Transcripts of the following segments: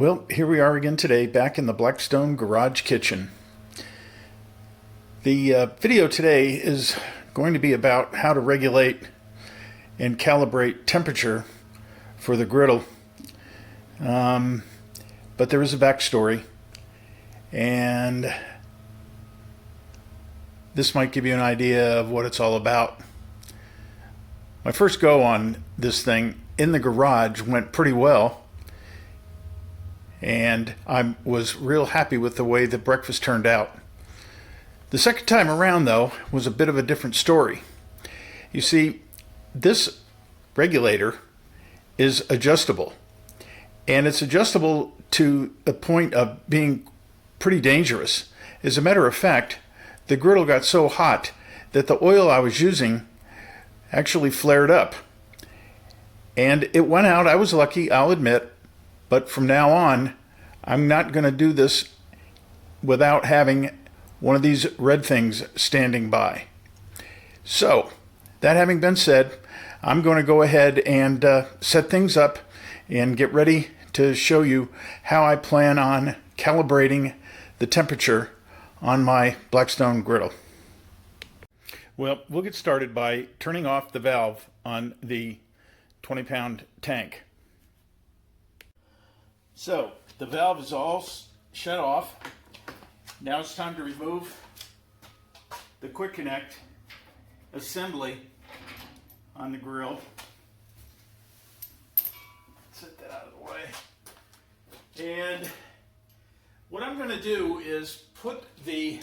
Well, here we are again today, back in the Blackstone garage kitchen. The video today is going to be about how to regulate and calibrate temperature for the griddle. But there is a backstory, and this might give you an idea of what it's all about. My first go on this thing in the garage went pretty well, and I was real happy with the way the breakfast turned out. The second time around, though, was a bit of a different story. You see, this regulator is adjustable, and it's adjustable to the point of being pretty dangerous. As a matter of fact, the griddle got so hot that the oil I was using actually flared up, and it went out. I was lucky, I'll admit. But from now on, I'm not going to do this without having one of these red things standing by. So, that having been said, I'm going to go ahead and set things up and get ready to show you how I plan on calibrating the temperature on my Blackstone griddle. Well, we'll get started by turning off the valve on the 20-pound tank. So, the valve is all shut off. Now it's time to remove the quick connect assembly on the grill. Set that out of the way. And what I'm going to do is put the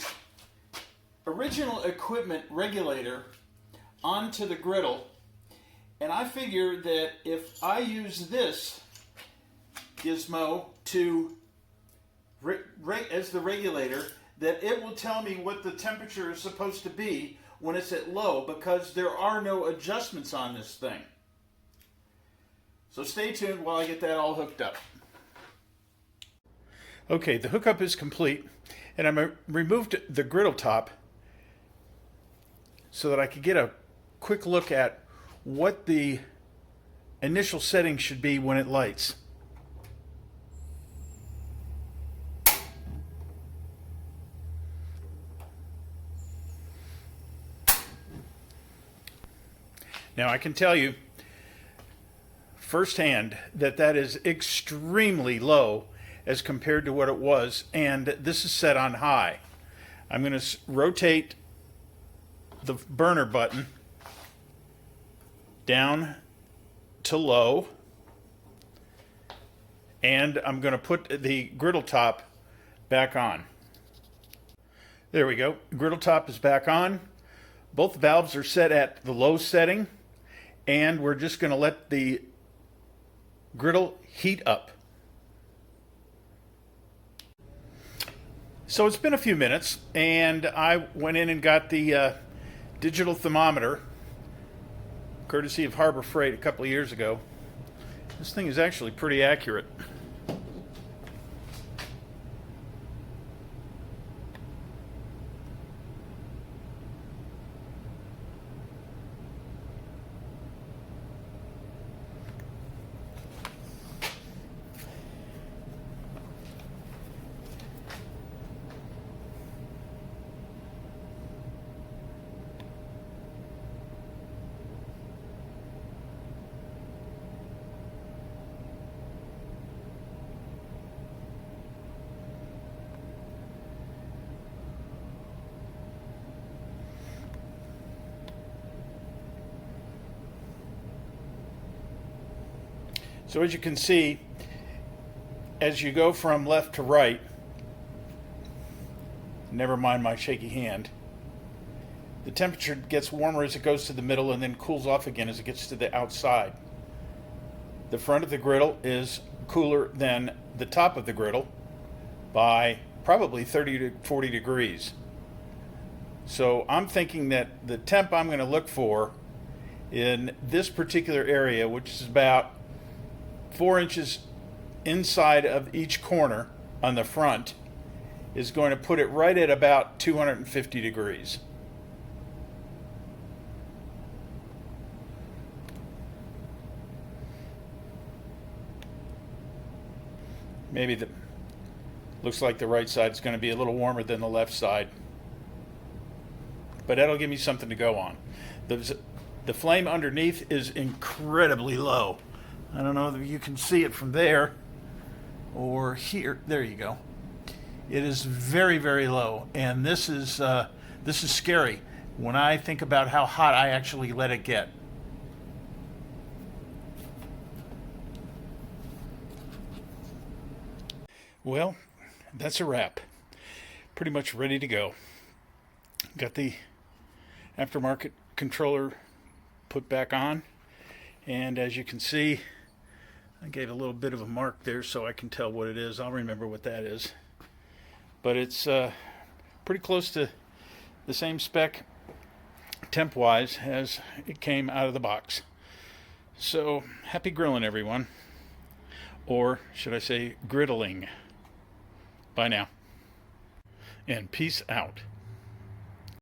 original equipment regulator onto the griddle, and I figure that if I use this gizmo to as the regulator, that it will tell me what the temperature is supposed to be when it's at low, because there are no adjustments on this thing. So stay tuned while I get that all hooked up. Okay, the hookup is complete, and I removed the griddle top so that I could get a quick look at what the initial setting should be when it lights. Now, I can tell you firsthand that that is extremely low as compared to what it was, and this is set on high. I'm going to rotate the burner button down to low, and I'm going to put the griddle top back on. There we go. Griddle top is back on. Both valves are set at the low setting, and we're just going to let the griddle heat up. So it's been a few minutes, and I went in and got the digital thermometer, courtesy of Harbor Freight a couple of years ago. This thing is actually pretty accurate. So as you can see, as you go from left to right, never mind my shaky hand, the temperature gets warmer as it goes to the middle and then cools off again as it gets to the outside. The front of the griddle is cooler than the top of the griddle by probably 30 to 40 degrees. So I'm thinking that the temp I'm going to look for in this particular area, which is about 4 inches inside of each corner on the front, is going to put it right at about 250 degrees. Maybe the looks like the right side is going to be a little warmer than the left side, but that'll give me something to go on. The flame underneath is incredibly low. I don't know if you can see it from there or here. There you go. It is very, very low, and this is scary when I think about how hot I actually let it get. Well, that's a wrap. Pretty much ready to go. Got the aftermarket controller put back on, and as you can see, I gave a little bit of a mark there so I can tell what it is. I'll remember what that is. But it's pretty close to the same spec temp-wise as it came out of the box. So, happy grilling, everyone. Or should I say griddling. Bye now. And peace out.